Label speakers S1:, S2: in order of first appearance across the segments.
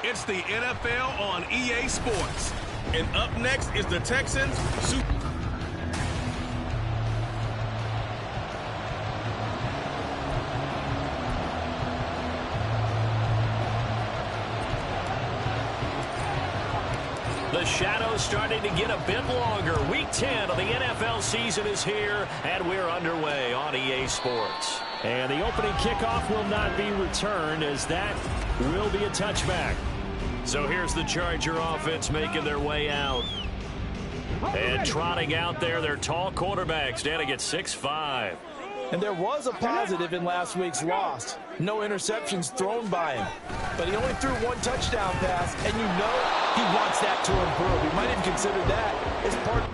S1: It's the NFL on EA Sports. And up next is the Texans Super.
S2: The shadow's starting to get a bit longer. Week 10 of the NFL season is here, and we're underway on EA Sports.
S3: And the opening kickoff will not be returned, as that will be a touchback.
S2: So here's the Charger offense making their way out. And trotting out there, their tall quarterback standing at 6'5".
S4: And there was a positive in last week's loss. No interceptions thrown by him. But he only threw one touchdown pass, and you know he wants that to improve. He might even consider that as part of...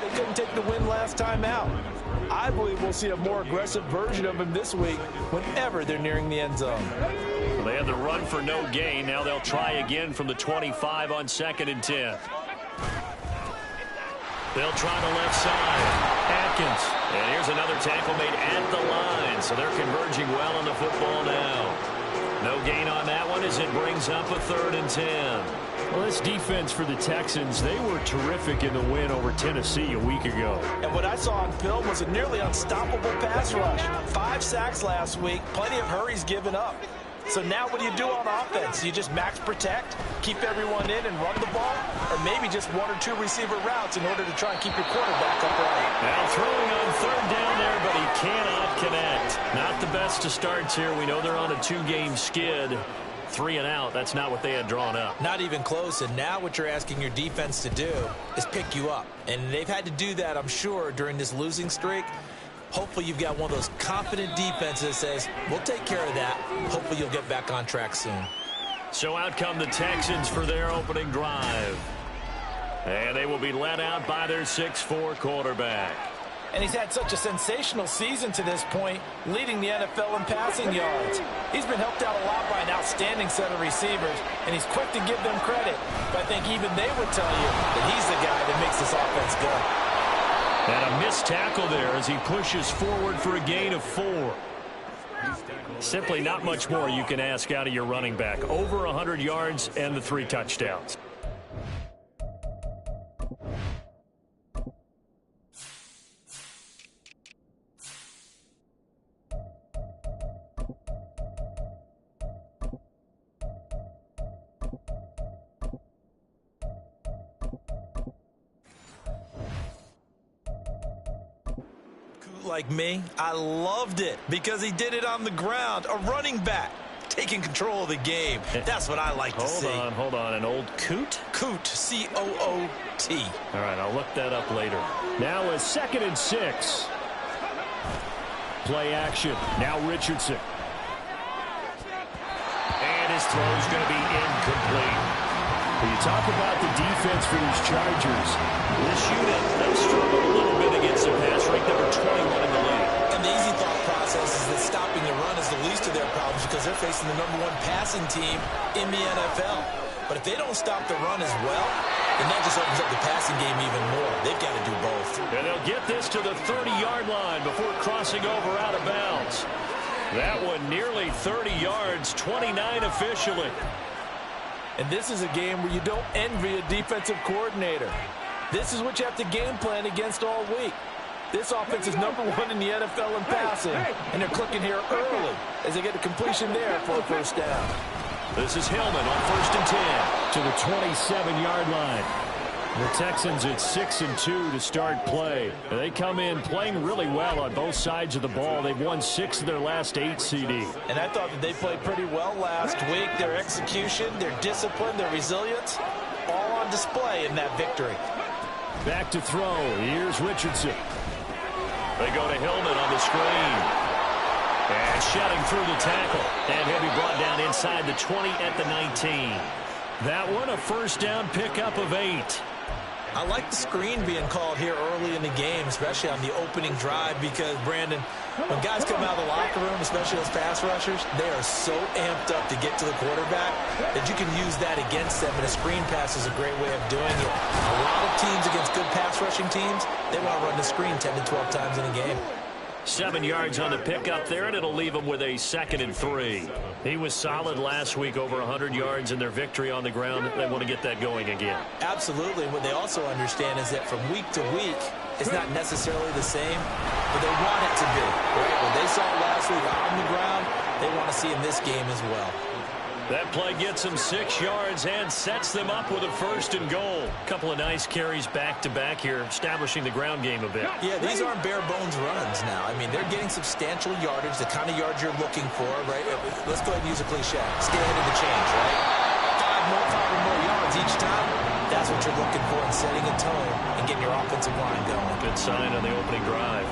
S4: They couldn't take the win last time out. I believe we'll see a more aggressive version of him this week whenever they're nearing the end zone.
S2: Well, they had the run for no gain. Now they'll try again from the 25 on 2nd and 10. They'll try the left side. Atkins. And here's another tackle made at the line. So they're converging well on the football now. No gain on that one as it brings up a 3rd and 10.
S3: Well, this defense for the Texans, they were terrific in the win over Tennessee a week ago.
S4: And what I saw on film was a nearly unstoppable pass rush. 5 sacks last week, plenty of hurries given up. So now what do you do on offense? You just max protect, keep everyone in and run the ball, or maybe just 1 or 2 receiver routes in order to try and keep your quarterback upright.
S2: Now throwing on 3rd down there, but he cannot connect. Not the best of starts here. We know they're on a 2-game skid. 3 and out, that's not what they had drawn up.
S4: Not even close, and now what you're asking your defense to do is pick you up. And they've had to do that, I'm sure, during this losing streak. Hopefully you've got one of those confident defenses that says, we'll take care of that. Hopefully you'll get back on track soon.
S2: So out come the Texans for their opening drive. And they will be led out by their 6'4" quarterback.
S4: And he's had such a sensational season to this point, leading the NFL in passing yards. He's been helped out a lot by an outstanding set of receivers, and he's quick to give them credit. But I think even they would tell you that he's the guy that makes this offense go.
S2: And a missed tackle there as he pushes forward for a gain of 4. Simply not much more you can ask out of your running back. Over 100 yards and the 3 touchdowns.
S4: Like me, I loved it because he did it on the ground. A running back taking control of the game. That's what I like to see.
S2: Hold on. An old coot?
S4: Coot, C-O-O-T.
S2: All right, I'll look that up later.
S3: Now a 2nd and 6. Play action. Now Richardson.
S2: And his throw's going to be incomplete.
S3: When you talk about the defense for these Chargers,
S2: this unit, they struggled a little bit against the pass, ranked number 21 in the league.
S4: And the easy thought process is that stopping the run is the least of their problems because they're facing the #1 passing team in the NFL. But if they don't stop the run as well, then that just opens up the passing game even more. They've got to do both.
S2: And they'll get this to the 30-yard line before crossing over out of bounds. That one nearly 30 yards, 29 officially.
S4: And this is a game where you don't envy a defensive coordinator. This is what you have to game plan against all week. This offense is #1 in the NFL in passing, and they're clicking here early as they get a completion there for a 1st down.
S2: This is Hillman on 1st and 10.
S3: To the 27-yard line. The Texans at 6-2 to start play. They come in playing really well on both sides of the ball. They've won 6 of their last 8 CD.
S4: And I thought that they played pretty well last week. Their execution, their discipline, their resilience, all on display in that victory.
S3: Back to throw. Here's Richardson.
S2: They go to Hillman on the screen. And shedding through the tackle. And he'll be brought down inside the 20 at the 19. That one a 1st down pickup of 8.
S4: I like the screen being called here early in the game, especially on the opening drive, because, Brandon, when guys come out of the locker room, especially those pass rushers, they are so amped up to get to the quarterback that you can use that against them, and a screen pass is a great way of doing it. A lot of teams against good pass rushing teams, they want to run the screen 10 to 12 times in a game.
S2: 7 yards on the pickup there, and it'll leave him with a 2nd and 3. He was solid last week, over 100 yards in their victory on the ground. They want to get that going again.
S4: Absolutely. What they also understand is that from week to week, it's not necessarily the same, but they want it to be. Right? What they saw last week on the ground, they want to see in this game as well.
S2: That play gets them 6 yards and sets them up with a 1st and goal. A couple of nice carries back-to-back here, establishing the ground game a bit.
S4: Yeah, these aren't bare-bones runs now. I mean, they're getting substantial yardage, the kind of yards you're looking for, right? Let's go ahead and use a cliche. Stay ahead of the change, right? 5 or more yards each time. That's what you're looking for in setting a tone and getting your offensive line going.
S2: Good sign on the opening drive.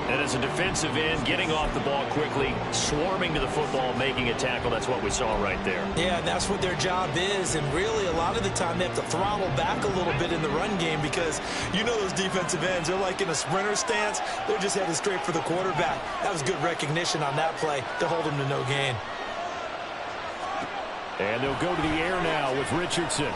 S2: And as a defensive end, getting off the ball quickly, swarming to the football, making a tackle, that's what we saw right there.
S4: Yeah, that's what their job is, and really a lot of the time they have to throttle back a little bit in the run game because you know those defensive ends, they're like in a sprinter stance. They're just headed straight for the quarterback. That was good recognition on that play to hold him to no gain.
S3: And they'll go to the air now with Richardson.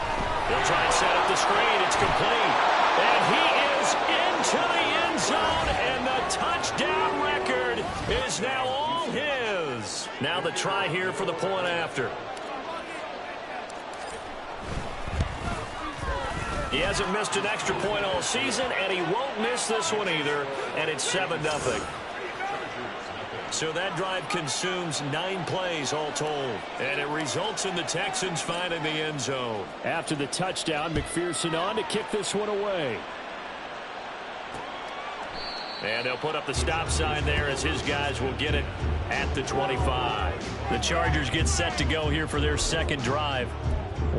S2: They'll try and set up the screen. It's complete. And he is into the end zone, and the touchdown record is now all his. Now the try here for the point after. He hasn't missed an extra point all season, and he won't miss this one either, and it's 7-0. So that drive consumes 9 plays all told, and it results in the Texans finding the end zone.
S3: After the touchdown, McPherson on to kick this one away.
S2: And they'll put up the stop sign there as his guys will get it at the 25. The Chargers get set to go here for their second drive.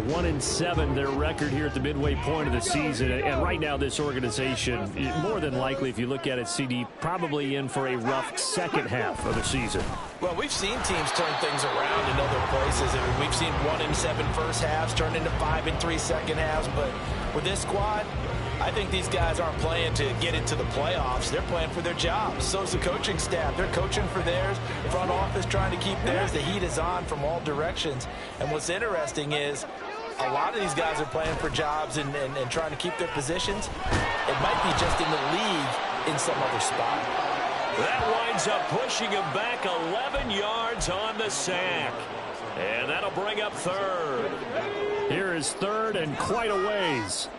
S3: 1-7 their record here at the midway point of the season, and right now this organization, more than likely, if you look at it, CD, probably in for a rough second half of the season.
S4: Well, we've seen teams turn things around in other places. I mean, we've seen 1-7 first halves turn into 5-3 second halves, but with this squad, I think these guys aren't playing to get into the playoffs. They're playing for their jobs. So's the coaching staff. They're coaching for theirs. Front office trying to keep theirs. The heat is on from all directions. And what's interesting is a lot of these guys are playing for jobs and trying to keep their positions. It might be just in the league in some other spot.
S2: That winds up pushing him back 11 yards on the sack. And that'll bring up third.
S3: Here is third and quite a ways.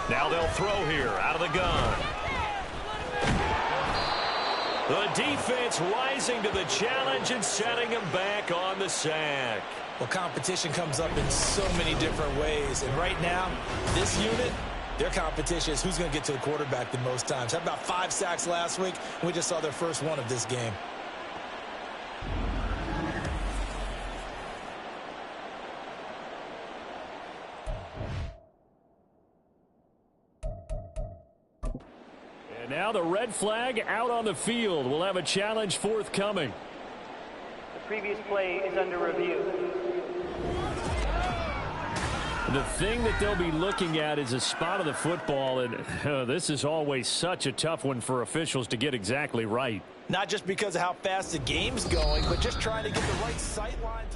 S2: Now they'll throw here out of the gun. The defense rising to the challenge and setting him back on the sack.
S4: Well, competition comes up in so many different ways. And right now, this unit, their competition is who's going to get to the quarterback the most times. Had about 5 sacks last week, and we just saw their first one of this game.
S3: And now the red flag out on the field. We'll have a challenge forthcoming.
S5: The previous play is under review.
S3: The thing that they'll be looking at is a spot of the football, and this is always such a tough one for officials to get exactly right.
S4: Not just because of how fast the game's going, but just trying to get the right sight line.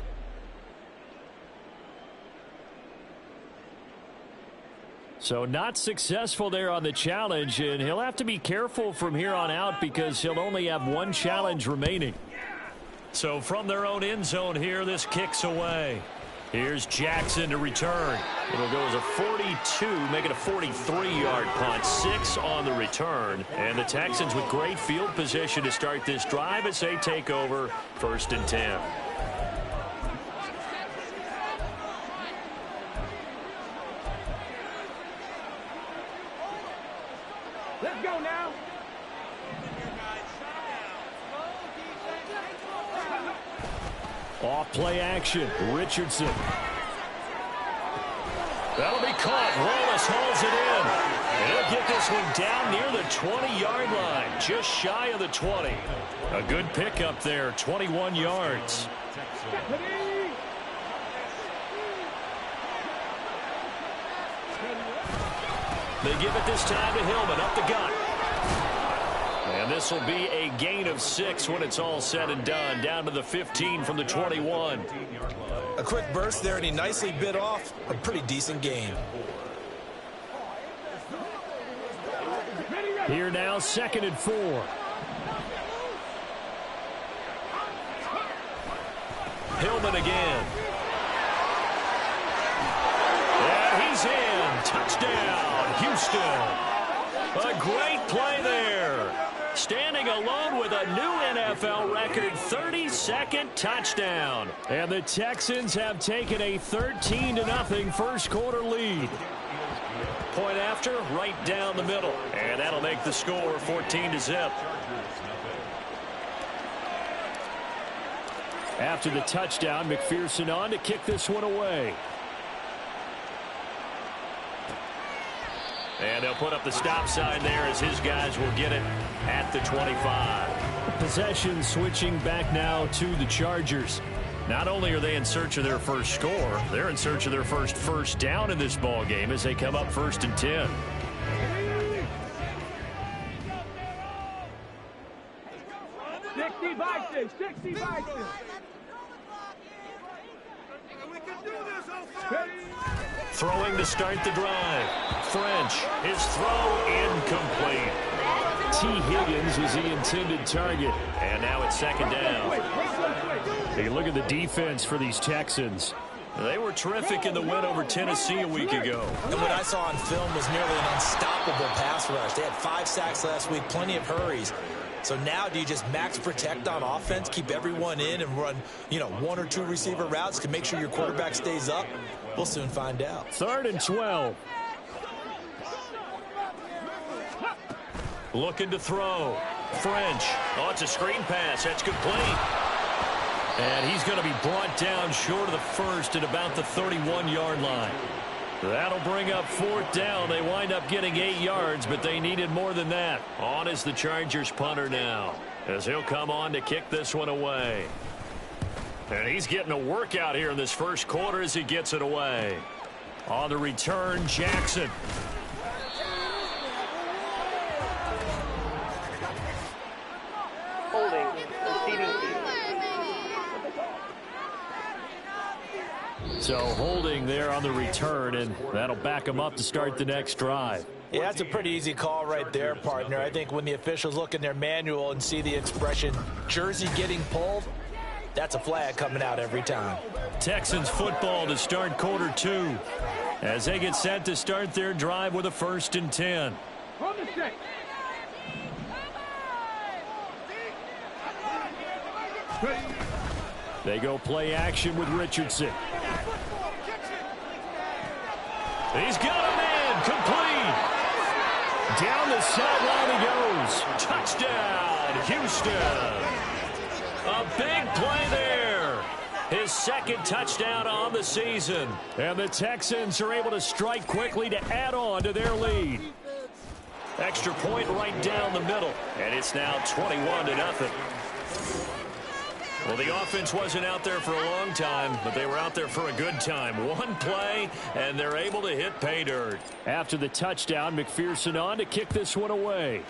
S3: So not successful there on the challenge, and he'll have to be careful from here on out because he'll only have 1 challenge remaining.
S2: So from their own end zone here, this kicks away. Here's Jackson to return. It'll go as a 42, make it a 43-yard punt. 6 on the return. And the Texans with great field position to start this drive as they take over 1st and 10.
S5: Let's go now.
S3: Off play action, Richardson.
S2: That'll be caught. Wallace hauls it in. And he'll get this one down near the 20-yard line, just shy of the 20. A good pickup there, 21 yards. They give it this time to Hillman up the gut. And this will be a gain of 6 when it's all said and done. Down to the 15 from the 21.
S4: A quick burst there, and he nicely bit off a pretty decent gain.
S3: Here now, 2nd and 4.
S2: Hillman again. And he's in. Touchdown, Houston. A great play there. Standing alone with a new NFL record 32nd touchdown.
S3: And the Texans have taken a 13-0 first quarter lead.
S2: Point after, right down the middle. And that'll make the score 14-0.
S3: After the touchdown, McPherson on to kick this one away.
S2: And they'll put up the stop sign there as his guys will get it at the 25.
S3: Possession switching back now to the Chargers.
S2: Not only are they in search of their first score, they're in search of their first down in this ball game as they come up 1st and 10. Throwing to start the drive. French, his throw incomplete.
S3: T. Higgins was the intended target.
S2: And now it's 2nd down.
S3: Hey, look at the defense for these Texans.
S2: They were terrific in the win over Tennessee a week ago.
S4: And what I saw on film was nearly an unstoppable pass rush. They had 5 sacks last week, plenty of hurries. So now do you just max protect on offense, keep everyone in and run, 1 or 2 receiver routes to make sure your quarterback stays up? We'll soon find out.
S3: 3rd and 12.
S2: Looking to throw. French. Oh, it's a screen pass. That's complete.
S3: And he's going to be brought down short of the first at about the 31-yard line.
S2: That'll bring up 4th down. They wind up getting 8 yards, but they needed more than that. On is the Chargers punter now, as he'll come on to kick this one away. And he's getting a workout here in this first quarter as he gets it away.
S3: On the return, Jackson.
S5: Holding. Receiving team.
S3: So holding there on the return, and that'll back him up to start the next drive.
S4: Yeah, that's a pretty easy call right there, partner. I think when the officials look in their manual and see the expression jersey getting pulled, that's a flag coming out every time.
S3: Texans football to start quarter 2 as they get set to start their drive with a 1st and 10. They go play action with Richardson.
S2: He's got a man complete.
S3: Down the sideline he goes.
S2: Touchdown, Houston. A big play there. His 2nd touchdown on the season.
S3: And the Texans are able to strike quickly to add on to their lead.
S2: Extra point right down the middle. And it's now 21-0. Well, the offense wasn't out there for a long time, but they were out there for a good time. One play, and they're able to hit pay dirt.
S3: After the touchdown, McPherson on to kick this one away.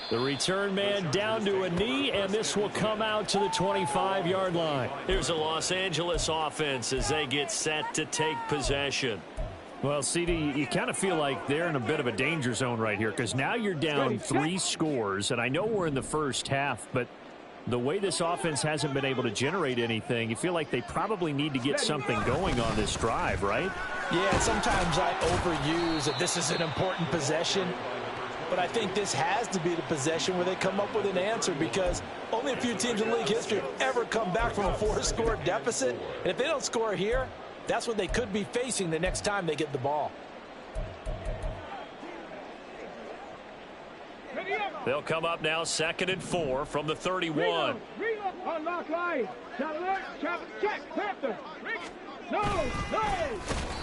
S3: The return man down to a knee, and this will come out to the 25-yard line.
S2: Here's a Los Angeles offense as they get set to take possession.
S3: Well, CD, you kind of feel like they're in a bit of a danger zone right here because now you're down 3 scores, and I know we're in the first half, but the way this offense hasn't been able to generate anything, you feel like they probably need to get something going on this drive, right?
S4: Yeah, sometimes I overuse that this is an important possession, but I think this has to be the possession where they come up with an answer because only a few teams in league history have ever come back from a 4-score deficit, and if they don't score here, that's what they could be facing the next time they get the ball.
S2: They'll come up now 2nd and 4 from the 31.
S6: Unlock line. Shot alert. Check. Panther. No.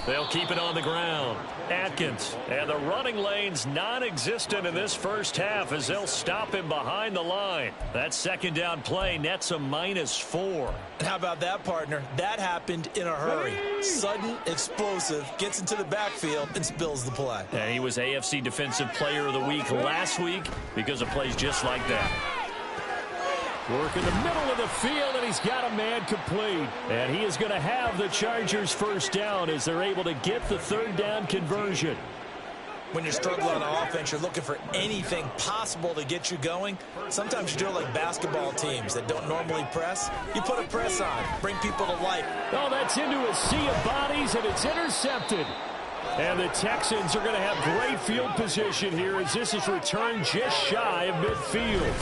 S3: They'll keep it on the ground. Atkins. And the running lane's non-existent in this first half as they'll stop him behind the line. That second down play nets a -4.
S4: How about that, partner? That happened in a hurry. Sudden, explosive, gets into the backfield, and spills the play.
S3: And he was AFC Defensive Player of the Week last week because of plays just like that. Work in the middle of the field, and he's got a man complete. And he is going to have the Chargers first down as they're able to get the third down conversion.
S4: When you're struggling on offense, you're looking for anything possible to get you going. Sometimes you do it like basketball teams that don't normally press. You put a press on, bring people to life.
S3: Oh, that's into a sea of bodies, and it's intercepted. And the Texans are going to have great field position here as this is returned just shy of midfield.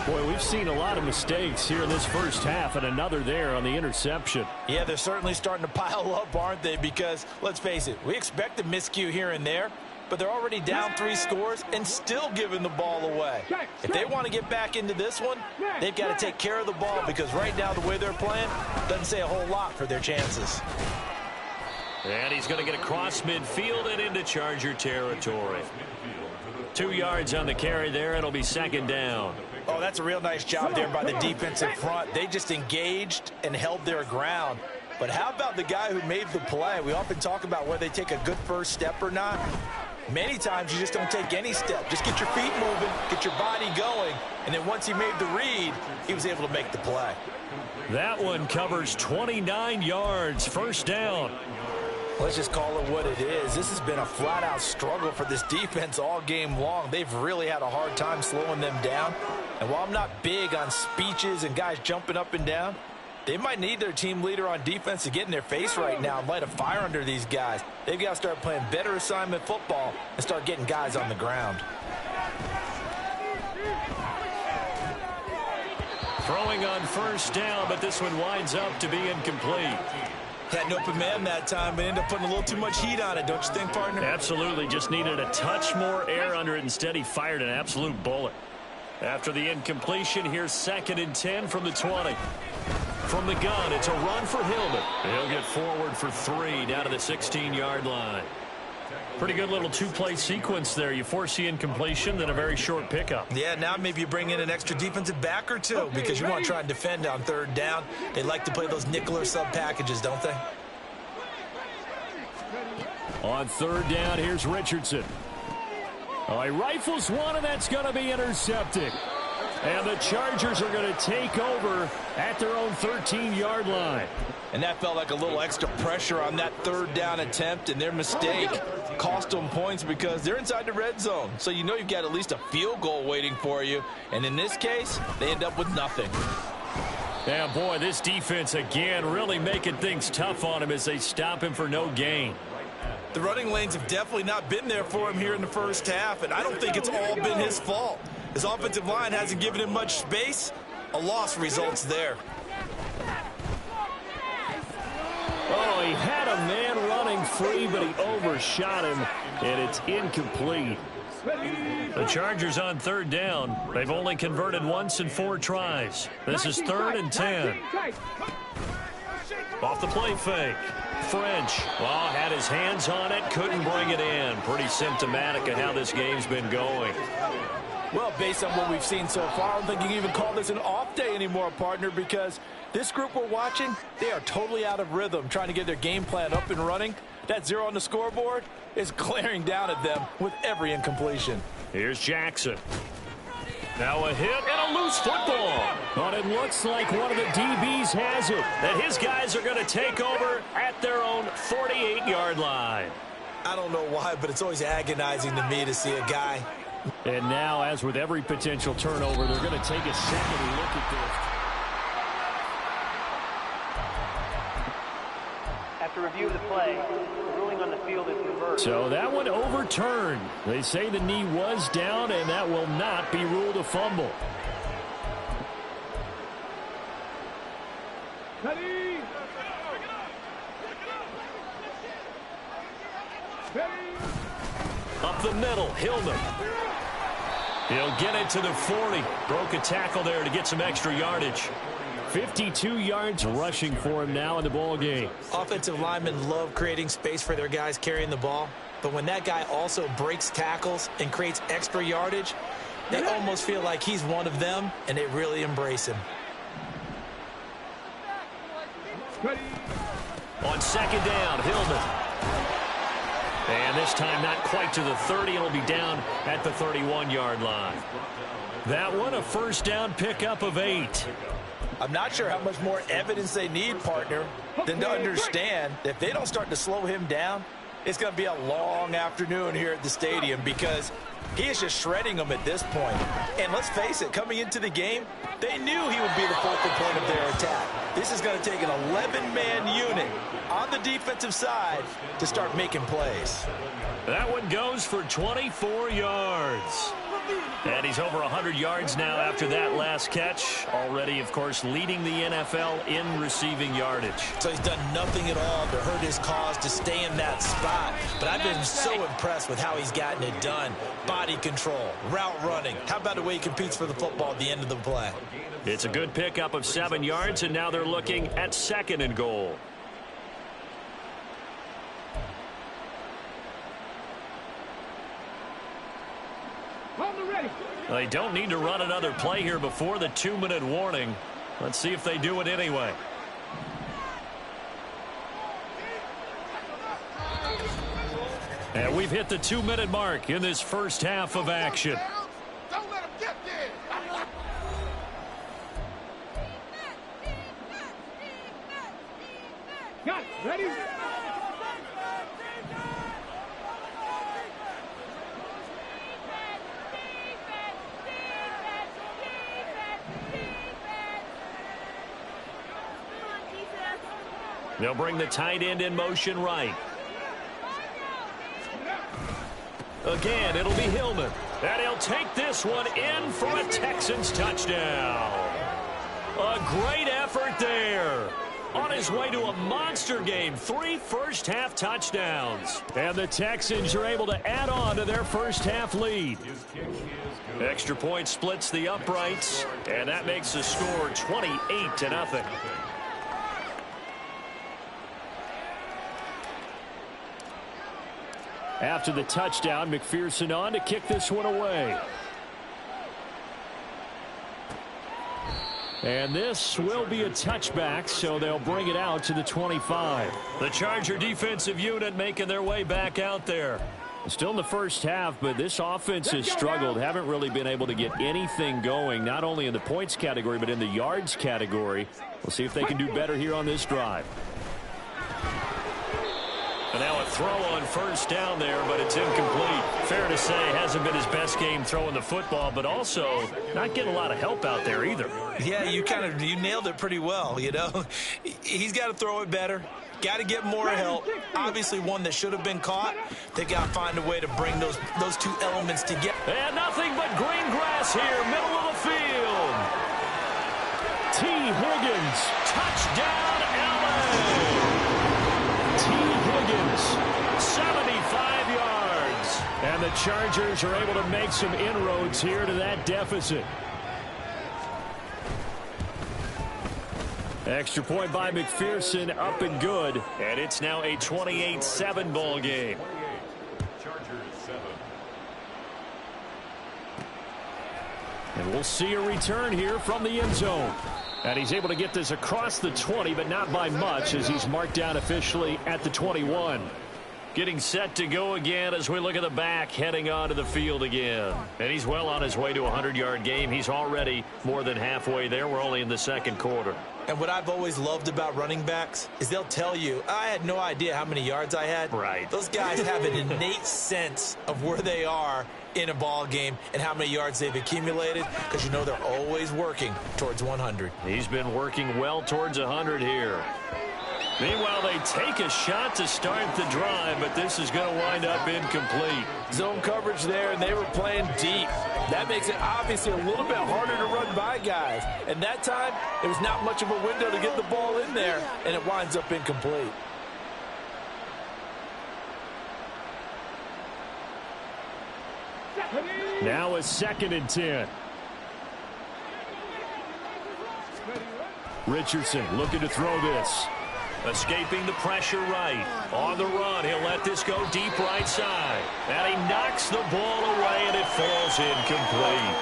S3: Boy, we've seen a lot of mistakes here in this first half, and another there on the interception.
S4: Yeah, they're certainly starting to pile up, aren't they? Because, let's face it, we expect a miscue here and there, but they're already down 3 scores and still giving the ball away. If they want to get back into this one, they've got to take care of the ball because right now the way they're playing doesn't say a whole lot for their chances.
S2: And he's going to get across midfield and into Charger territory. 2 yards on the carry there. It'll be second down.
S4: Oh, that's a real nice job there by the defensive front. They just engaged and held their ground. But how about the guy who made the play? We often talk about whether they take a good first step or not. Many times you just don't take any step. Just get your feet moving, get your body going, and then once he made the read, he was able to make the play.
S3: That one covers 29 yards, first down.
S4: Let's just call it what it is. This has been a flat-out struggle for this defense all game long. They've really had a hard time slowing them down. And while I'm not big on speeches and guys jumping up and down, they might need their team leader on defense to get in their face right now and light a fire under these guys. They've got to start playing better assignment football and start getting guys on the ground.
S3: Throwing on first down, but this one winds up to be incomplete.
S4: Had an open man that time, but ended up putting a little too much heat on it, don't you think, partner?
S3: Absolutely. Just needed a touch more air under it. Instead, he fired an absolute bullet. After the incompletion, here's 2nd and 10 from the 20. From the gun, it's a run for Hillman. He'll get forward for 3 down to the 16-yard line. Pretty good little 2-play sequence there. You force the incompletion, then a very short pickup.
S4: Yeah, now maybe you bring in an extra defensive back or two because you want to try and defend on 3rd down. They like to play those nickel or sub packages, don't they?
S3: On 3rd down, here's Richardson. Oh, he rifles one, and that's going to be intercepted. And the Chargers are going to take over at their own 13-yard line.
S4: And that felt like a little extra pressure on that 3rd down attempt, and their mistake cost them points because they're inside the red zone. So you know you've got at least a field goal waiting for you. And in this case, they end up with nothing.
S3: Yeah, boy, this defense, again, really making things tough on him as they stop him for no gain.
S4: The running lanes have definitely not been there for him here in the first half, and I don't think it's all been his fault. His offensive line hasn't given him much space. A loss results there.
S3: Oh, he had a man running free, but he overshot him, and it's incomplete. The Chargers on 3rd down. They've only converted once in 4 tries. This is 3rd and 10. Off the play fake. French, well, had his hands on it, couldn't bring it in. Pretty symptomatic of how this game's been going.
S4: Well, based on what we've seen so far, I don't think you can even call this an off day anymore, partner, because this group we're watching, they are totally out of rhythm, trying to get their game plan up and running. That 0 on the scoreboard is glaring down at them with every incompletion.
S3: Here's Jackson. Now a hit and a loose football. But it looks like one of the DBs has it. That his guys are going to take over at their own 48-yard line.
S4: I don't know why, but it's always agonizing to me to see a guy.
S3: And now, as with every potential turnover, they're going to take a second look at this.
S5: After review of the play, the ruling on the field is reversed.
S3: So that one overturned. They say the knee was down, and that will not be ruled a fumble.
S6: Ready.
S3: Up the middle, Hillman. He'll get it to the 40. Broke a tackle there to get some extra yardage. 52 yards rushing for him now in the ball game.
S4: Offensive linemen love creating space for their guys carrying the ball. But when that guy also breaks tackles and creates extra yardage, they almost feel like he's one of them, and they really embrace him.
S3: On second down, Hillman. And this time not quite to the 30. It'll be down at the 31-yard line. That one a first down pickup of 8.
S4: I'm not sure how much more evidence they need, partner, than to understand that if they don't start to slow him down, it's going to be a long afternoon here at the stadium because he is just shredding them at this point. And let's face it, coming into the game, they knew he would be the focal point of their attack. This is going to take an 11-man unit on the defensive side to start making plays.
S3: That one goes for 24 yards. And he's over 100 yards now after that last catch. Already, of course, leading the NFL in receiving yardage.
S4: So he's done nothing at all to hurt his cause to stay in that spot. But I've been so impressed with how he's gotten it done. Body control, route running. How about the way he competes for the football at the end of the play?
S3: It's a good pickup of 7 yards, and now they're looking at 2nd and goal. They don't need to run another play here before the 2-minute warning. Let's see if they do it anyway. And we've hit the 2-minute mark in this first half of action.
S6: Don't let him get there. Got it. Ready?
S3: They'll bring the tight end in motion right. Again, it'll be Hillman. And he'll take this one in for a Texans touchdown. A great effort there. On his way to a monster game. 3 first-half touchdowns. And the Texans are able to add on to their first-half lead. Extra point splits the uprights. And that makes the score 28-0. After the touchdown, McPherson on to kick this one away. And this will be a touchback, so they'll bring it out to the 25. The Charger defensive unit making their way back out there. Still in the first half, but this offense has struggled. Haven't really been able to get anything going, not only in the points category, but in the yards category. We'll see if they can do better here on this drive. And now a throw on first down there, but it's incomplete. Fair to say, hasn't been his best game throwing the football, but also not getting a lot of help out there either.
S4: Yeah, you nailed it pretty well, you know. He's got to throw it better. Got to get more help. Obviously one that should have been caught. They got to find a way to bring those two elements together.
S3: And nothing but green grass here, middle of the field. T. Higgins, touchdown, LA. T. Higgins, 75 yards. And the Chargers are able to make some inroads here to that deficit. Extra point by McPherson, up and good. And it's now a 28-7 ball game. And we'll see a return here from the end zone. And he's able to get this across the 20, but not by much, as he's marked down officially at the 21. Getting set to go again as we look at the back, heading onto the field again. And he's well on his way to a 100-yard game. He's already more than halfway there. We're only in the second quarter.
S4: And what I've always loved about running backs is they'll tell you, I had no idea how many yards I had.
S3: Right.
S4: Those guys have an innate sense of where they are in a ball game and how many yards they've accumulated, because you know they're always working towards 100.
S3: He's been working well towards 100 here. Meanwhile, they take a shot to start the drive, but this is going to wind up incomplete.
S4: Zone coverage there, and they were playing deep. That makes it obviously a little bit harder to run by guys. And that time, it was not much of a window to get the ball in there, and it winds up incomplete.
S3: Now a 2nd and 10. Richardson looking to throw this.
S2: Escaping the pressure right. On the run, he'll let this go deep right side. And he knocks the ball away, and it falls incomplete.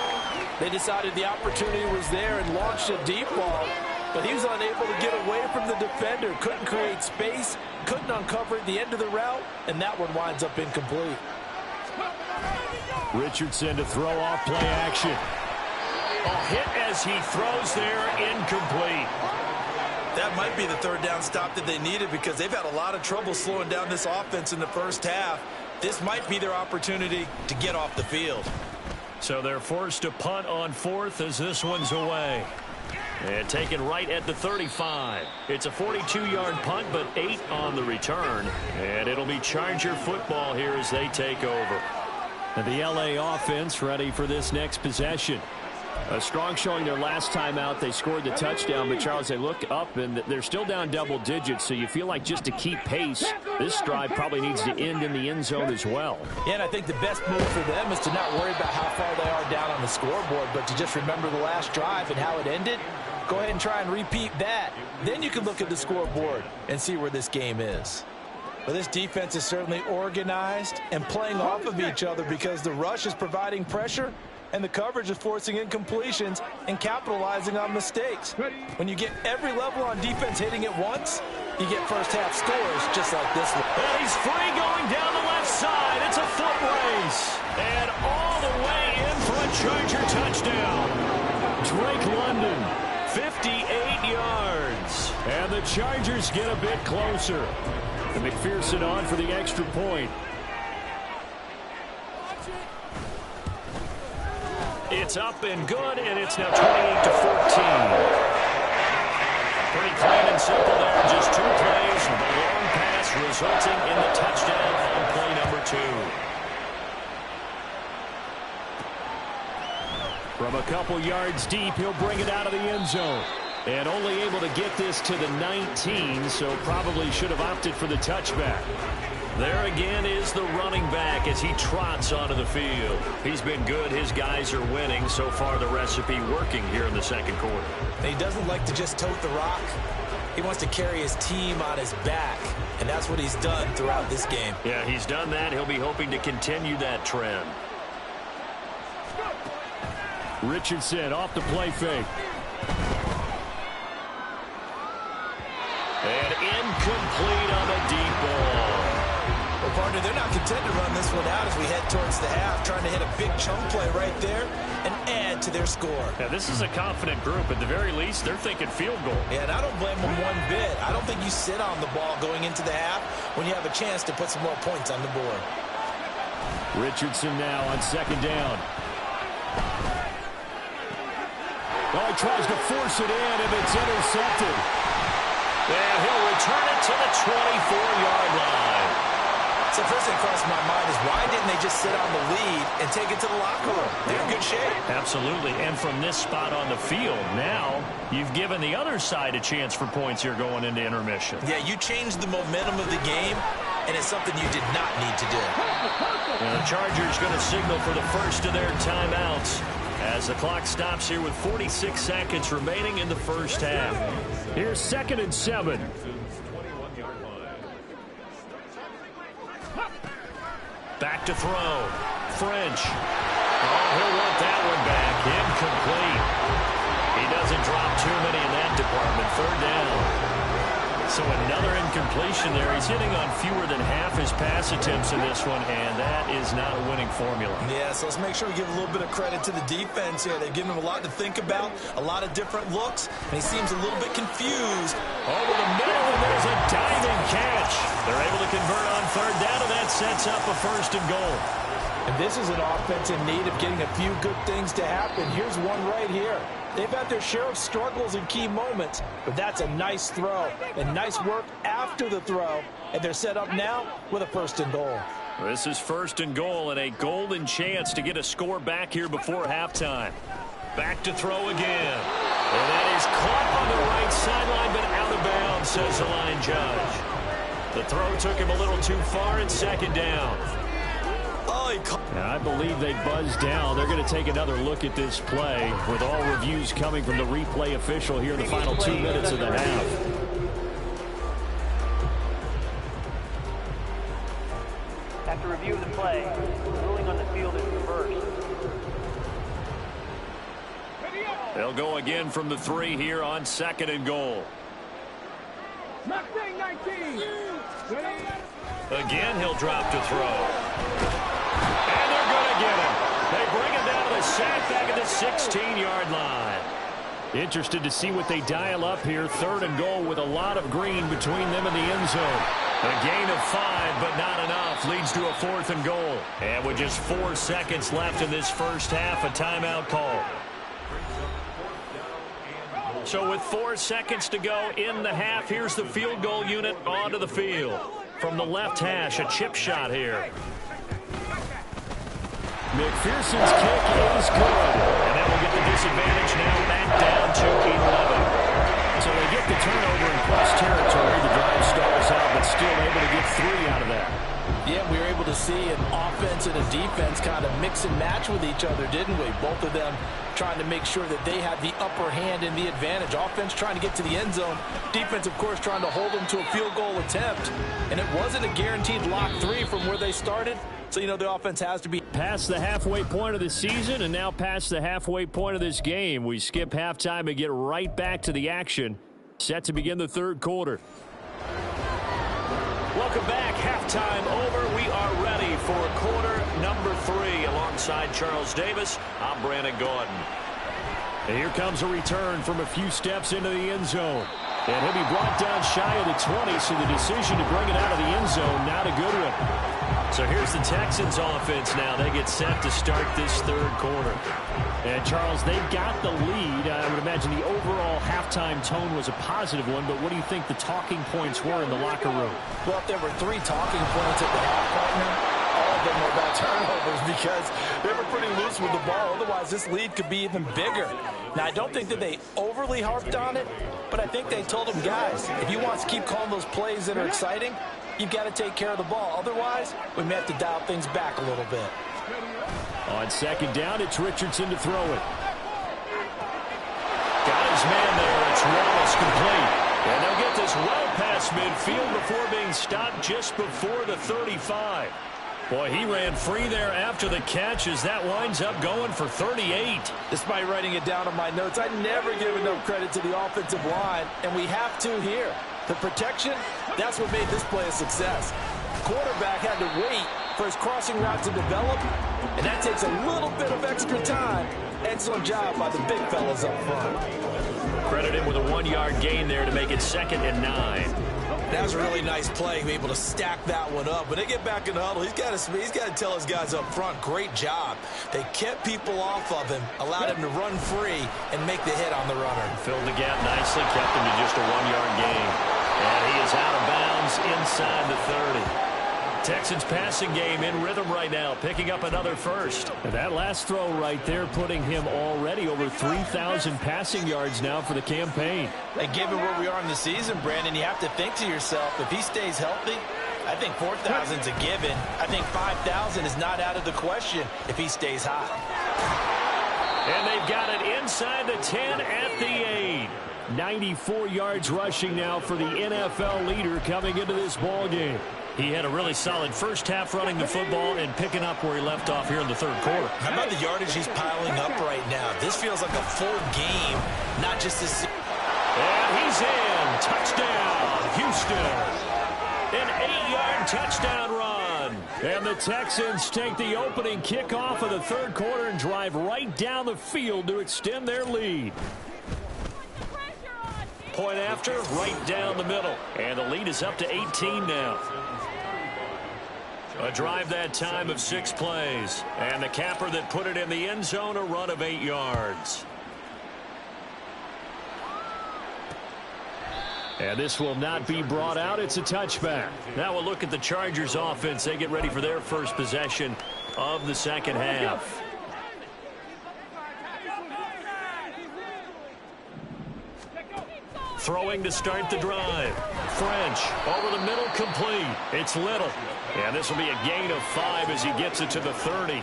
S4: They decided the opportunity was there and launched a deep ball, but he was unable to get away from the defender. Couldn't create space, couldn't uncover the end of the route, and that one winds up incomplete.
S3: Richardson to throw off play action.
S2: A hit as he throws there, incomplete.
S4: That might be the third down stop that they needed because they've had a lot of trouble slowing down this offense in the first half. This might be their opportunity to get off the field.
S2: So they're forced to punt on fourth as this one's away. And taken right at the 35. It's a 42-yard punt, but 8 on the return. And it'll be Charger football here as they take over.
S3: And the LA offense ready for this next possession. A strong showing their last time out. They scored the touchdown, but Charles, they look up and they're still down double digits, so you feel like just to keep pace, this drive probably needs to end in the end zone as well.
S4: Yeah, and I think the best move for them is to not worry about how far they are down on the scoreboard, but to just remember the last drive and how it ended. Go ahead and try and repeat that. Then you can look at the scoreboard and see where this game is. But this defense is certainly organized and playing off of each other because the rush is providing pressure and the coverage is forcing incompletions and capitalizing on mistakes. When you get every level on defense hitting it once, you get first half scores just like this one.
S2: And he's free going down the left side. It's a foot race. And all the way in for a Charger touchdown.
S3: Drake London,
S2: 58 yards.
S3: and the Chargers get a bit closer. And McPherson on for the extra point.
S2: It's up and good, and it's now 28-14. Pretty clean and simple there. Just 2 plays with a long pass resulting in the touchdown on play number 2.
S3: From a couple yards deep, he'll bring it out of the end zone. And only able to get this to the 19, so probably should have opted for the touchback.
S2: There again is the running back as he trots onto the field. He's been good. His guys are winning. So far, the recipe working here in the second quarter.
S4: He doesn't like to just tote the rock. He wants to carry his team on his back, and that's what he's done throughout this game.
S2: Yeah, he's done that. He'll be hoping to continue that trend.
S3: Richardson off the play fake.
S2: And incomplete on a deep ball.
S4: Well, partner, they're not content to run this one out as we head towards the half, trying to hit a big chunk play right there and add to their score.
S3: Yeah, this is a confident group. At the very least, they're thinking field goal.
S4: Yeah, and I don't blame them one bit. I don't think you sit on the ball going into the half when you have a chance to put some more points on the board.
S3: Richardson now on second down. Oh, he tries to force it in, and it's intercepted.
S2: And he'll return it to the 24-yard line.
S4: So first thing crossed my mind is why didn't they just sit on the lead and take it to the locker room? They're in good shape.
S2: Absolutely. And from this spot on the field, now you've given the other side a chance for points here going into intermission.
S4: Yeah, you changed the momentum of the game, and it's something you did not need to do.
S2: And the Chargers going to signal for the first of their timeouts as the clock stops here with 46 seconds remaining in the first half.
S3: Here's 2nd and 7.
S2: Back to throw. French. Oh, he'll want that one back. Incomplete. He doesn't drop too many in that department. 3rd down. So another incompletion there. He's hitting on fewer than half his pass attempts in this one, and that is not a winning formula.
S4: Yeah, so let's make sure we give a little bit of credit to the defense here. They've given him a lot to think about, a lot of different looks, and he seems a little bit confused.
S2: Over the middle, and there's a diving catch. They're able to convert on 3rd down, and that sets up a 1st and goal.
S4: And this is an offense in need of getting a few good things to happen. Here's one right here. They've had their share of struggles in key moments, but that's a nice throw and nice work after the throw. And they're set up now with a 1st and goal.
S2: This is 1st and goal and a golden chance to get a score back here before halftime. Back to throw again. And that is caught on the right sideline, but out of bounds, says the line judge. The throw took him a little too far. It's 2nd down.
S4: Oh, play.
S3: I believe they buzzed down. They're going to take another look at this play with all reviews coming from the replay official here in the final 2 minutes of the half.
S5: After review of the play, the ruling on the field is reversed.
S3: They'll go again from the 3 here on 2nd and goal.
S6: Mustang 19.
S3: Again, he'll drop to throw. And they're going to get him. They bring him down to the sack back at the 16-yard line. Interested to see what they dial up here. 3rd and goal with a lot of green between them and the end zone. A gain of 5, but not enough. Leads to a 4th and goal. And with just 4 seconds left in this first half, a timeout call. So with 4 seconds to go in the half, here's the field goal unit onto the field. From the left hash, a chip shot here. McPherson's kick is good. And that will get the disadvantage now back down to 11. So they get the turnover in plus territory. The drive stalls out, but still able to get 3 out of that.
S4: Yeah, we were able to see an offense and a defense kind of mix and match with each other, didn't we? Both of them trying to make sure that they had the upper hand and the advantage. Offense trying to get to the end zone. Defense, of course, trying to hold them to a field goal attempt. And it wasn't a guaranteed lock 3 from where they started. So, you know, the offense has to be
S3: past the halfway point of the season and now past the halfway point of this game. We skip halftime and get right back to the action. Set to begin the 3rd quarter. Welcome back. Halftime over. We are ready for quarter number 3. Alongside Charles Davis, I'm Brandon Gordon. And here comes a return from a few steps into the end zone. And he'll be brought down shy of the 20, so the decision to bring it out of the end zone, not a good one. So here's the Texans offense now. They get set to start this 3rd quarter. And, Charles, they've got the lead. I would imagine the overall halftime tone was a positive one, but what do you think the talking points were in the locker room?
S4: Well, if there were 3 talking points at the half, partner, all of them were about turnovers because they were pretty loose with the ball. Otherwise, this lead could be even bigger. Now, I don't think that they overly harped on it, but I think they told them, guys, if you want to keep calling those plays that are exciting, you've got to take care of the ball. Otherwise, we may have to dial things back a little bit.
S3: On 2nd down, it's Richardson to throw it. Got his man there. It's Wallace complete. And they'll get this well past midfield before being stopped just before the 35. Boy, he ran free there after the catch as that winds up going for 38.
S4: Despite writing it down on my notes, I never give enough credit to the offensive line, and we have to here. The protection, that's what made this play a success. Quarterback had to wait for his crossing route to develop, and that takes a little bit of extra time. Excellent job by the big fellas up front.
S3: Credit him with a 1-yard gain there to make it 2nd and 9.
S4: That was a really nice play, able to stack that one up. When they get back in the huddle, he's got to tell his guys up front, great job. They kept people off of him, allowed him to run free and make the hit on the runner.
S3: Filled the gap nicely, kept him to just a 1-yard gain. And he is out of bounds inside the 30. Texans passing game in rhythm right now, picking up another first. And that last throw right there putting him already over 3,000 passing yards now for the campaign.
S4: And given where we are in the season, Brandon, you have to think to yourself, if he stays healthy, I think 4,000 is a given. I think 5,000 is not out of the question if he stays hot.
S3: And they've got it inside the 10 at the 8. 94 yards rushing now for the NFL leader coming into this ball game. He had a really solid first half running the football and picking up where he left off here in the 3rd quarter.
S4: How about the yardage he's piling up right now? This feels like a full game, not just this.
S3: And he's in. Touchdown, Houston. An 8-yard touchdown run. And the Texans take the opening kickoff of the 3rd quarter and drive right down the field to extend their lead. Point after, right down the middle. And the lead is up to 18 now. A drive that time of 6 plays. And the capper that put it in the end zone, a run of 8 yards. And this will not be brought out. It's a touchback. Now we'll look at the Chargers offense. They get ready for their first possession of the 2nd half.
S2: Throwing to start the drive. French over the middle, complete. It's Little. And this will be a gain of 5 as he gets it to the 30.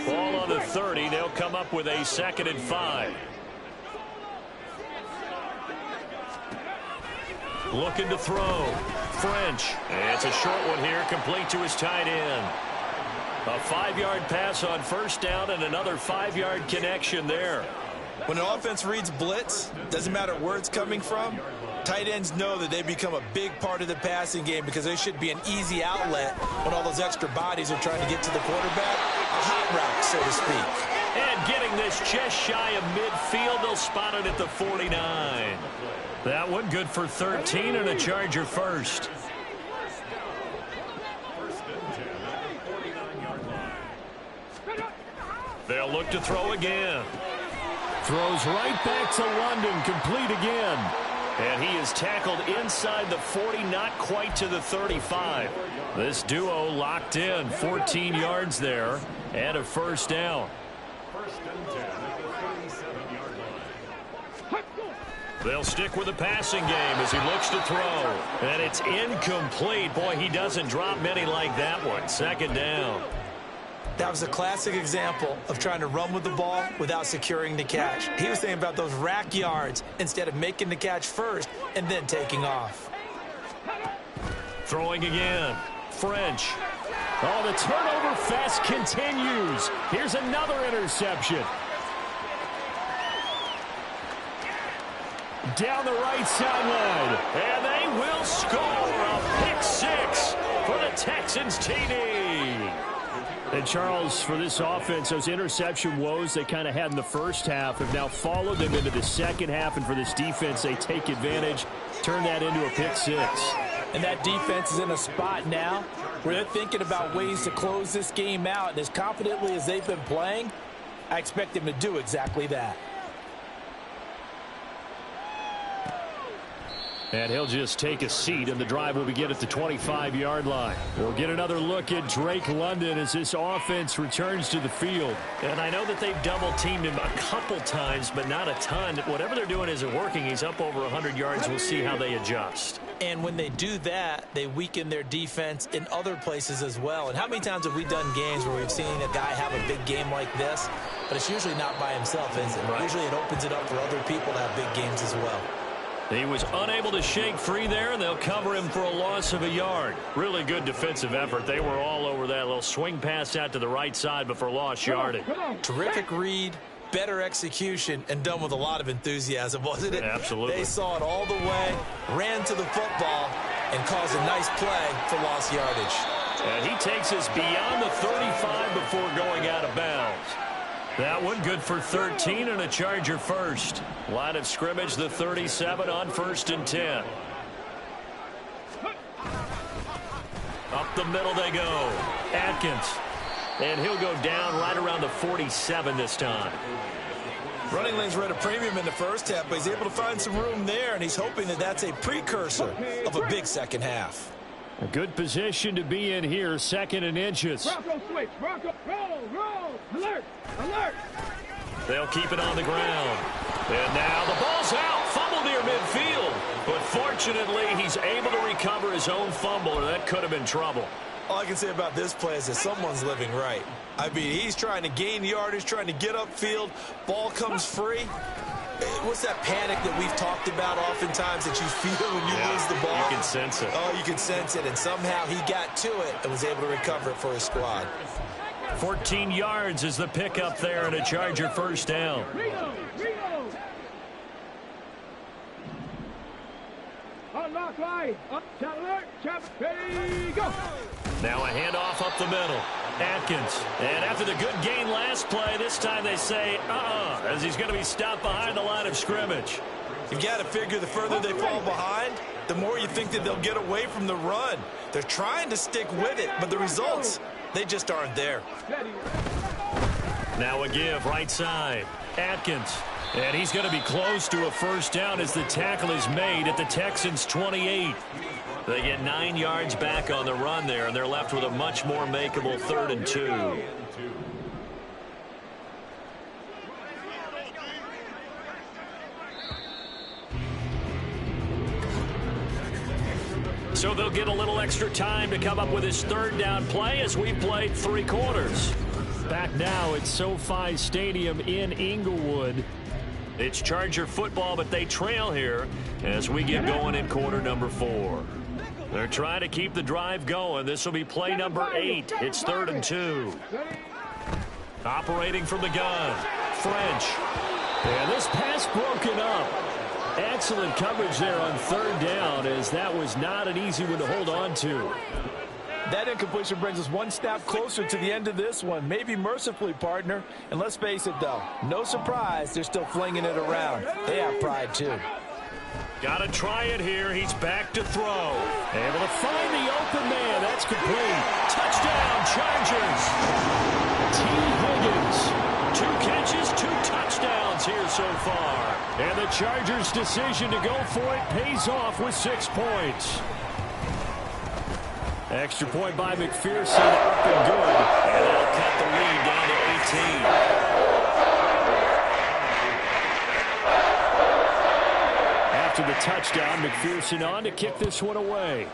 S2: Ball on the 30. They'll come up with a 2nd and 5. Looking to throw. French. And it's a short one here, complete to his tight end. A 5-yard pass on first down and another 5-yard connection there.
S4: When an offense reads blitz, doesn't matter where it's coming from, tight ends know that they become a big part of the passing game because they should be an easy outlet when all those extra bodies are trying to get to the quarterback. A hot route, so to speak.
S2: And getting this just shy of midfield, they'll spot it at the 49. That one good for 13 and a Charger first. They'll look to throw again.
S3: Throws right back to London, complete again.
S2: And he is tackled inside the 40, not quite to the 35.
S3: This duo locked in, 14 yards there, and a first down.
S2: They'll stick with the passing game as he looks to throw. And it's incomplete. Boy, he doesn't drop many like that one. 2nd down.
S4: That was a classic example of trying to run with the ball without securing the catch. He was thinking about those rack yards instead of making the catch first and then taking off.
S2: Throwing again. French.
S3: Oh, the turnover fest continues. Here's another interception. Down the right sideline.
S2: And they will score a pick 6 for the Texans TD.
S3: And Charles, for this offense, those interception woes they kind of had in the first half have now followed them into the second half. And for this defense, they take advantage, turn that into a pick 6.
S4: And that defense is in a spot now where they're thinking about ways to close this game out. And as confidently as they've been playing, I expect them to do exactly that.
S3: And he'll just take a seat, and the drive will begin at the 25-yard line. We'll get another look at Drake London as this offense returns to the field.
S2: And I know that they've double-teamed him a couple times, but not a ton. Whatever they're doing isn't working. He's up over 100 yards. We'll see how they adjust.
S4: And when they do that, they weaken their defense in other places as well. And how many times have we done games where we've seen a guy have a big game like this? But it's usually not by himself, is it? Right. Usually it opens it up for other people to have big games as well.
S2: He was unable to shake free there, and they'll cover him for a loss of a yard. Really good defensive effort. They were all over that little swing pass out to the right side, but for lost yardage.
S4: Terrific read, better execution, and done with a lot of enthusiasm, wasn't it?
S2: Absolutely.
S4: They saw it all the way, ran to the football, and caused a nice play for lost yardage.
S2: And he takes us beyond the 35 before going out of bounds. That one good for 13 and a Charger first. Line of scrimmage, the 37 on 1st and 10. Up the middle they go. Atkins. And he'll go down right around the 47 this time.
S4: Running lanes were at a premium in the first half, but he's able to find some room there, and he's hoping that that's a precursor of a big second half.
S3: A good position to be in here, 2nd and inches.
S6: Bronco switch, Bronco, roll, alert, alert.
S2: They'll keep it on the ground. And now the ball's out, fumble near midfield. But fortunately, he's able to recover his own fumble, or that could have been trouble.
S4: All I can say about this play is that someone's living right. I mean, he's trying to gain yardage, trying to get upfield. Ball comes free. What's that panic that we've talked about oftentimes that you feel when you lose the ball?
S2: You can sense it.
S4: Oh, you can sense it. And somehow he got to it and was able to recover it for his squad.
S2: 14 yards is the pickup there, and a Charger first down.
S6: Reno. Unlock line. Up, shot alert, chop, ready, go.
S2: Now a handoff up the middle. Atkins. And after the good gain last play, this time they say, as he's going to be stopped behind the line of scrimmage.
S4: You've got to figure the further they fall behind, the more you think that they'll get away from the run. They're trying to stick with it, but the results, they just aren't there.
S2: Now a give right side. Atkins. And he's going to be close to a first down as the tackle is made at the Texans' 28. They get 9 yards back on the run there, and they're left with a much more makeable 3rd and 2. So they'll get a little extra time to come up with his third down play as we've played 3 quarters.
S3: Back now at SoFi Stadium in Inglewood.
S2: It's Charger football, but they trail here as we get going in quarter number 4. They're trying to keep the drive going. This will be play number 8. It's 3rd and 2. Operating from the gun, French.
S3: And this pass broken up. Excellent coverage there on 3rd down, as that was not an easy one to hold on to.
S4: That incompletion brings us one snap closer to the end of this one. Maybe mercifully, partner. And let's face it, though, no surprise, they're still flinging it around. They have pride, too.
S2: Got to try it here. He's back to throw.
S3: Able to find the open man. That's complete. Touchdown, Chargers. T. Higgins.
S2: 2 catches, 2 touchdowns here so far.
S3: And the Chargers' decision to go for it pays off with 6 points. Extra point by McPherson, up and good.
S2: And that'll cut the lead down to 18.
S3: After the touchdown, McPherson on to kick this one away.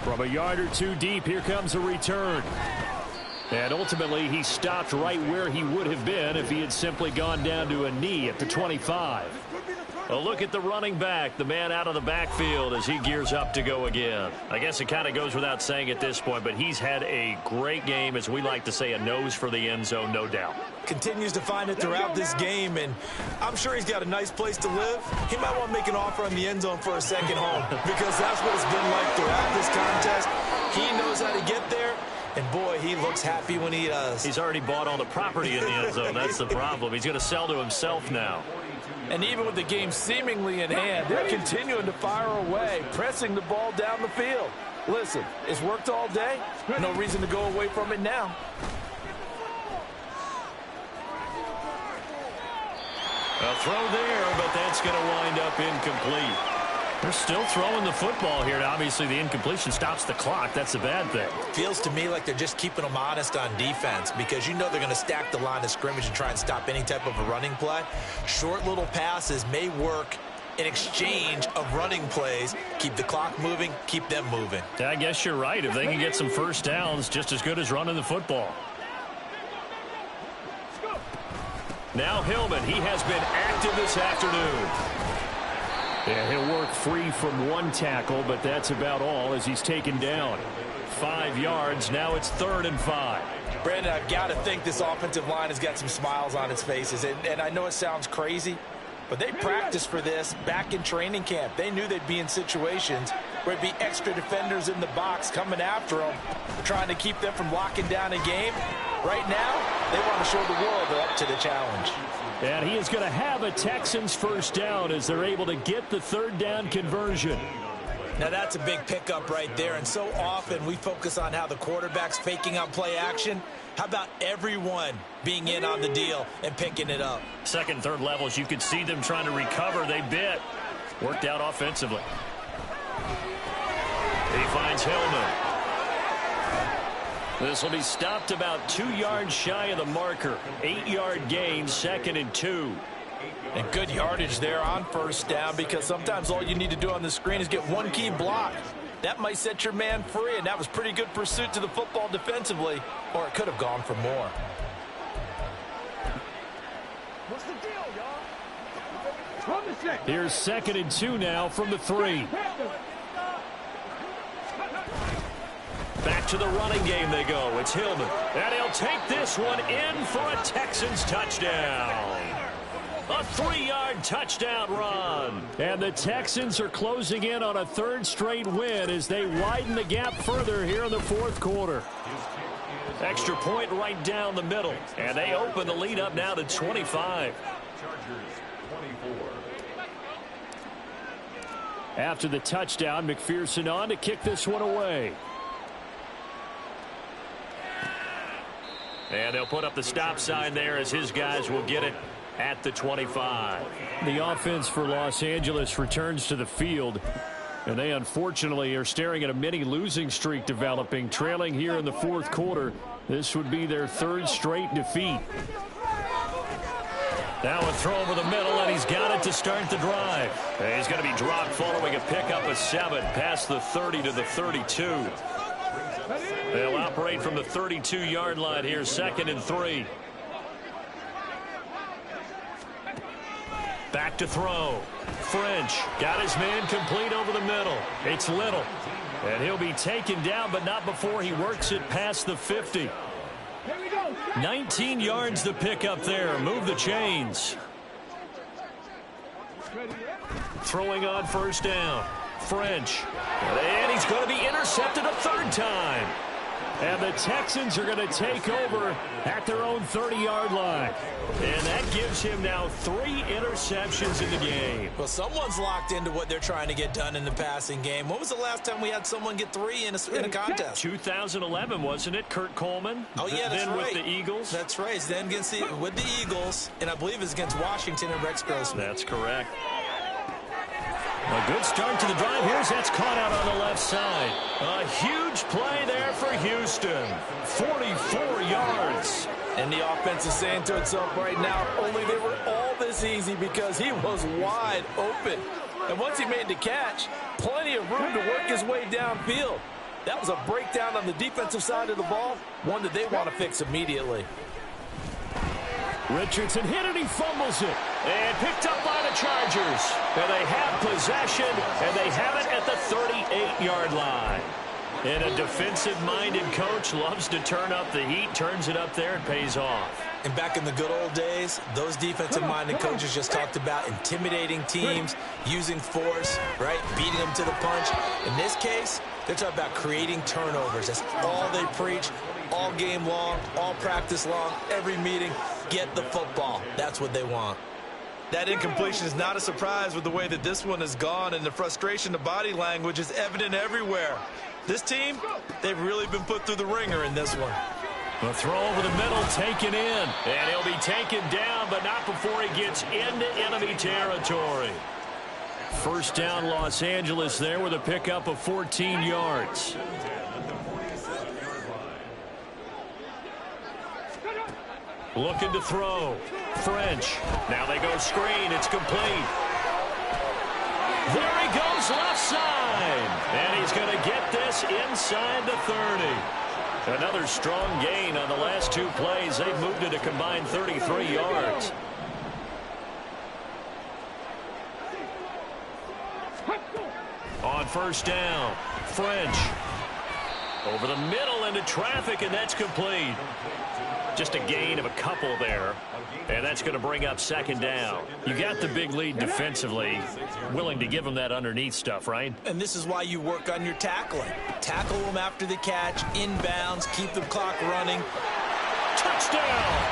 S3: From a yard or 2 deep, here comes a return. And ultimately, he stopped right where he would have been if he had simply gone down to a knee at the 25.
S2: A look at the running back, the man out of the backfield as he gears up to go again. I guess it kind of goes without saying at this point, but he's had a great game, as we like to say, a nose for the end zone, no doubt.
S4: Continues to find it throughout this game, and I'm sure he's got a nice place to live. He might want to make an offer on the end zone for a second home, because that's what it's been like throughout this contest. He knows how to get there, and boy, he looks happy when he does.
S2: He's already bought all the property in the end zone. That's the problem. He's going to sell to himself now.
S4: And even with the game seemingly in hand, they're continuing to fire away, pressing the ball down the field. Listen, it's worked all day. No reason to go away from it now.
S2: A throw there, but that's going to wind up incomplete. They're still throwing the football here. Obviously, the incompletion stops the clock. That's a bad thing.
S4: Feels to me like they're just keeping them honest on defense, because you know they're going to stack the line of scrimmage and try and stop any type of a running play. Short little passes may work in exchange of running plays. Keep the clock moving, keep them moving.
S2: I guess you're right. If they can get some first downs, just as good as running the football. Now Hillman, he has been active this afternoon.
S3: Yeah, he'll work free from 1 tackle, but that's about all as he's taken down. 5 yards, now it's 3rd and 5.
S4: Brandon, I've got to think this offensive line has got some smiles on its faces, and I know it sounds crazy, but they practiced for this back in training camp. They knew they'd be in situations where it'd be extra defenders in the box coming after them, trying to keep them from locking down a game. Right now, they want to show the world they're up to the challenge.
S3: And he is going to have a Texans first down as they're able to get the 3rd down conversion.
S4: Now that's a big pickup right there, and so often we focus on how the quarterback's faking on play action. How about everyone being in on the deal and picking it up?
S2: Second, third levels, you could see them trying to recover. They bit. Worked out offensively. He finds Hillman. This will be stopped about 2 yards shy of the marker. 8-yard gain, 2nd and 2.
S4: And good yardage there on first down, because sometimes all you need to do on the screen is get one key block. That might set your man free, and that was pretty good pursuit to the football defensively, or it could have gone for more.
S6: What's the deal, y'all? From the 6.
S3: Here's 2nd and 2 now from the 3.
S2: Back to the running game they go. It's Hillman. And he'll take this one in for a Texans touchdown. A 3-yard touchdown run.
S3: And the Texans are closing in on a 3rd straight win as they widen the gap further here in the 4th quarter.
S2: Extra point right down the middle. And they open the lead up now to 25.
S3: After the touchdown, McPherson on to kick this one away.
S2: And they'll put up the stop sign there as his guys will get it at the 25.
S3: The offense for Los Angeles returns to the field, and they unfortunately are staring at a mini losing streak developing, trailing here in the 4th quarter. This would be their 3rd straight defeat.
S2: Now a throw over the middle, and he's got it to start the drive. And he's going to be dropped following a pickup of 7 past the 30 to the 32. They'll operate from the 32-yard line here, 2nd and 3. Back to throw. French got his man complete over the middle. It's Little. And he'll be taken down, but not before he works it past the 50. 19 yards to pick up there. Move the chains. Throwing on 1st down. French. And he's going to be intercepted a 3rd time. And the Texans are going to take over at their own 30-yard line. And that gives him now 3 interceptions in the game.
S4: Well, someone's locked into what they're trying to get done in the passing game. When was the last time we had someone get 3 in a contest?
S2: 2011, wasn't it? Kurt Coleman?
S4: Oh, yeah, that's
S2: then
S4: right.
S2: With the Eagles?
S4: That's right. Then with the Eagles, and I believe it's against Washington and Rex Grossman.
S2: That's correct. A good start to the drive. That's caught out on the left side. A huge play there for Houston. 44 yards.
S4: And the offense is saying to itself right now, only they were all this easy because he was wide open. And once he made the catch, plenty of room to work his way downfield. That was a breakdown on the defensive side of the ball, one that they want to fix immediately.
S3: Richardson hit it, he fumbles it.
S2: And picked up by the Chargers. And they have possession, and they have it at the 38-yard line. And a defensive-minded coach loves to turn up the heat, turns it up there, and pays off.
S4: And back in the good old days, those defensive-minded coaches just talked about intimidating teams, using force, right, beating them to the punch. In this case, they're talking about creating turnovers. That's all they preach all game long, all practice long, every meeting. Get the football. That's what they want. That incompletion is not a surprise with the way that this one has gone, and the frustration, the body language is evident everywhere. This team, they've really been put through the ringer in this one.
S2: A throw over the middle, taken in. And he'll be taken down, but not before he gets into enemy territory. 1st down, Los Angeles there with a pickup of 14 yards. Looking to throw. French. Now they go screen. It's complete. There he goes left side. And he's going to get this inside the 30. Another strong gain on the last 2 plays. They've moved it a combined 33 yards. On 1st down, French. Over the middle into traffic, and that's complete. Just a gain of a couple there. And that's going to bring up 2nd down. You got the big lead defensively. Willing to give them that underneath stuff, right?
S4: And this is why you work on your tackling. Tackle them after the catch, inbounds, keep the clock running.
S2: Touchdown!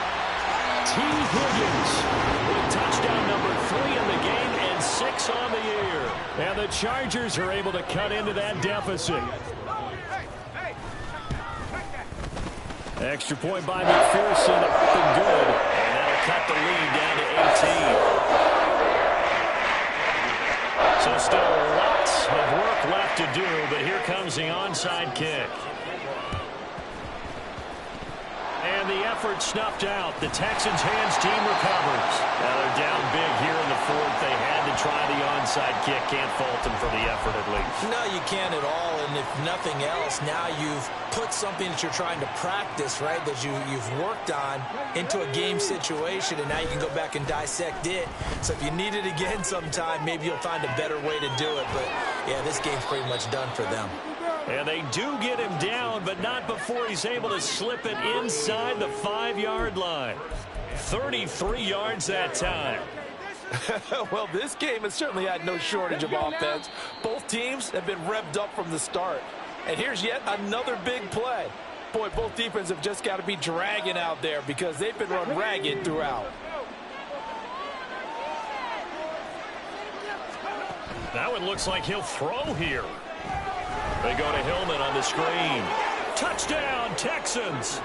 S2: T. Higgins with touchdown number 3 in the game and 6 on the year.
S3: And the Chargers are able to cut into that deficit. Extra point by McPherson. Good.
S2: And that'll cut the lead down to 18. So still lots of work left to do, but here comes the onside kick. And the effort snuffed out. The Texans' hands team recovers. Now they're down big here in the 4th. They had to try the onside kick. Can't fault them for the effort at least.
S4: No, you can't at all. And if nothing else, now you've put something that you're trying to practice, right, that you've worked on into a game situation, and now you can go back and dissect it. So if you need it again sometime, maybe you'll find a better way to do it. But, yeah, this game's pretty much done for them.
S2: And they do get him down, but not before he's able to slip it inside the 5-yard line. 33 yards that time.
S4: Well, this game has certainly had no shortage of offense. Both teams have been revved up from the start. And here's yet another big play. Boy, both defenses have just got to be dragging out there because they've been run ragged throughout.
S2: Now it looks like he'll throw here. They go to Hillman on the screen. Touchdown, Texans.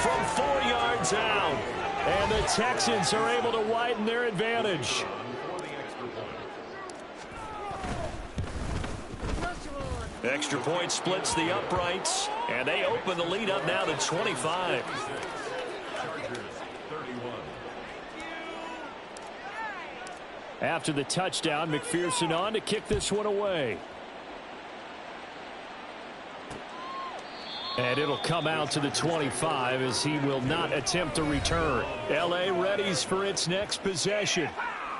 S2: From 4 yards out.
S3: And the Texans are able to widen their advantage.
S2: Extra point splits the uprights, and they open the lead up now to 25.
S3: After the touchdown, McPherson on to kick this one away. And it'll come out to the 25 as he will not attempt to return. L.A. readies for its next possession.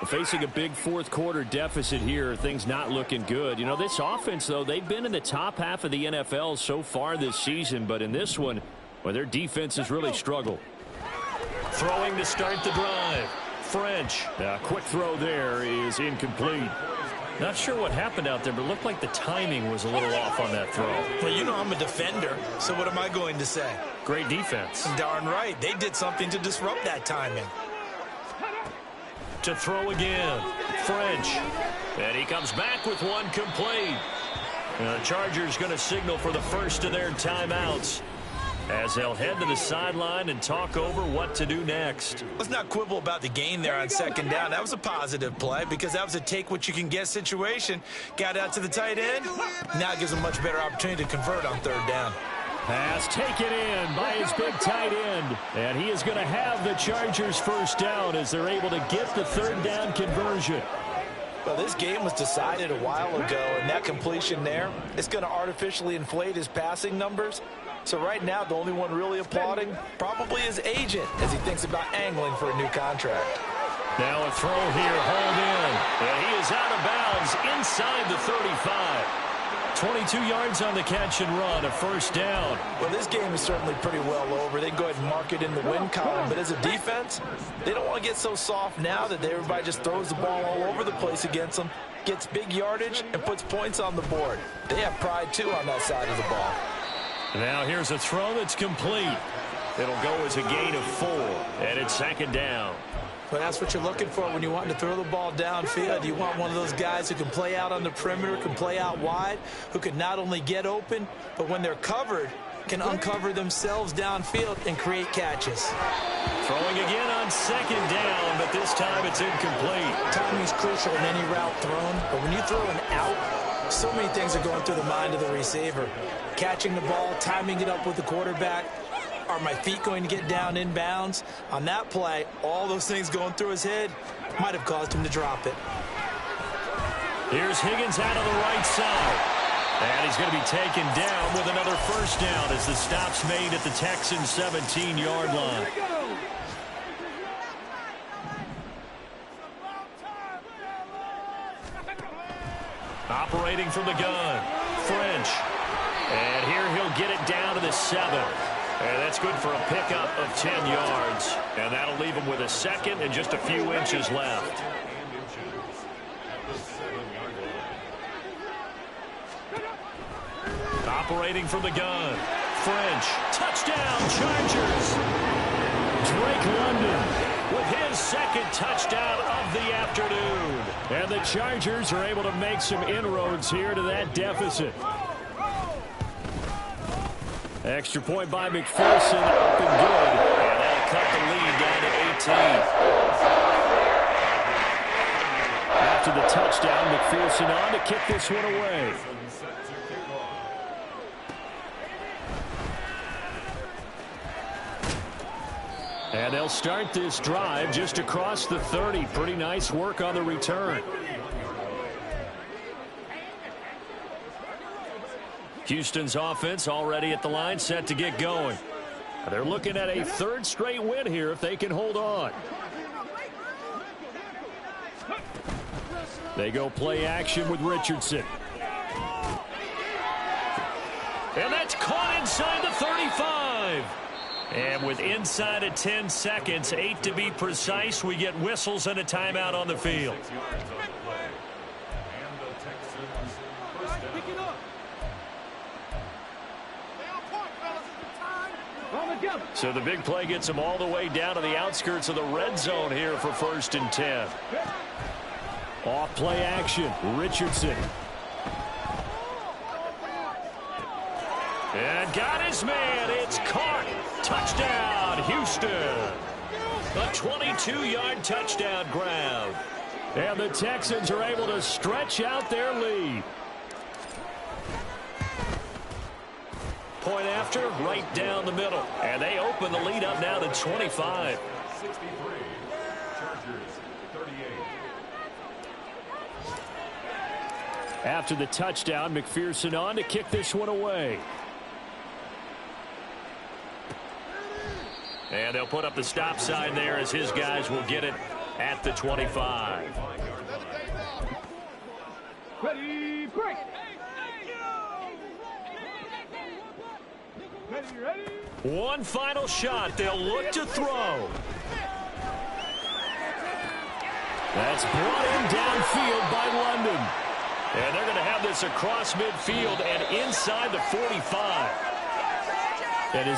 S3: Facing a big fourth quarter deficit here, things not looking good. You know, this offense, though, they've been in the top half of the NFL so far this season, but in this one, well, their defense has really struggled.
S2: Throwing to start the drive. French.
S3: Quick throw there is incomplete. Not sure what happened out there, but it looked like the timing was a little off on that throw.
S4: Well, you know I'm a defender, so what am I going to say?
S3: Great defense.
S4: Darn right. They did something to disrupt that timing.
S2: To throw again. French. And he comes back with one complete. And the Chargers going to signal for the first of their timeouts as they'll head to the sideline and talk over what to do next.
S4: Let's not quibble about the gain there on second down. That was a positive play because that was a take-what-you-can-get situation. Got out to the tight end. Now it gives them a much better opportunity to convert on third down.
S3: Pass taken in by his big tight end. And he is going to have the Chargers first down as they're able to get the third down conversion.
S4: Well, this game was decided a while ago, and that completion there, it's going to artificially inflate his passing numbers. So right now, the only one really applauding probably his agent as he thinks about angling for a new contract.
S2: Now a throw here, hauled in. And he is out of bounds inside the 35. 22 yards on the catch and run, a first down.
S4: Well, this game is certainly pretty well over. They can go ahead and mark it in the win column. But as a defense, they don't want to get so soft now that everybody just throws the ball all over the place against them, gets big yardage, and puts points on the board. They have pride, too, on that side of the ball.
S2: Now here's a throw that's complete. It'll go as a gain of 4, and it's second down.
S4: Well, that's what you're looking for when you want to throw the ball downfield. You want one of those guys who can play out on the perimeter, can play out wide, who can not only get open, but when they're covered, can uncover themselves downfield and create catches.
S2: Throwing again on second down, but this time it's incomplete.
S4: Timing's crucial in any route thrown, but when you throw an out, so many things are going through the mind of the receiver. Catching the ball, timing it up with the quarterback. Are my feet going to get down in bounds? On that play, all those things going through his head might have caused him to drop it.
S2: Here's Higgins out of the right side. And he's going to be taken down with another first down as the stop's made at the Texans' 17-yard line. Operating from the gun, French. And here he'll get it down to the 7. And that's good for a pickup of 10 yards. And that'll leave him with a second and just a few inches left. Operating from the gun, French. Touchdown, Chargers. Drake London with his second touchdown of the afternoon.
S3: And the Chargers are able to make some inroads here to that deficit. Extra point by McPherson, up and good.
S2: And that'll cut the lead down to 18.
S3: After the touchdown, McPherson on to kick this one away. And they'll start this drive just across the 30. Pretty nice work on the return.
S2: Houston's offense already at the line, set to get going.
S3: They're looking at a third straight win here if they can hold on. They go play action with Richardson.
S2: And that's caught inside the 35. And with inside of 10 seconds, 8 to be precise, we get whistles and a timeout on the field.
S3: So the big play gets them all the way down to the outskirts of the red zone here for 1st and 10. Off play action, Richardson.
S2: And got his man. It's caught. Touchdown, Houston. A 22-yard touchdown grab.
S3: And the Texans are able to stretch out their lead.
S2: Point after, right down the middle. And they open the lead up now to 25.
S3: After the touchdown, McPherson on to kick this one away.
S2: And they'll put up the stop sign there as his guys will get it at the 25.
S6: Ready, break. Ready.
S2: One final shot. They'll look to throw.
S3: That's brought in downfield by London.
S2: And they're going to have this across midfield and inside the 45.
S3: And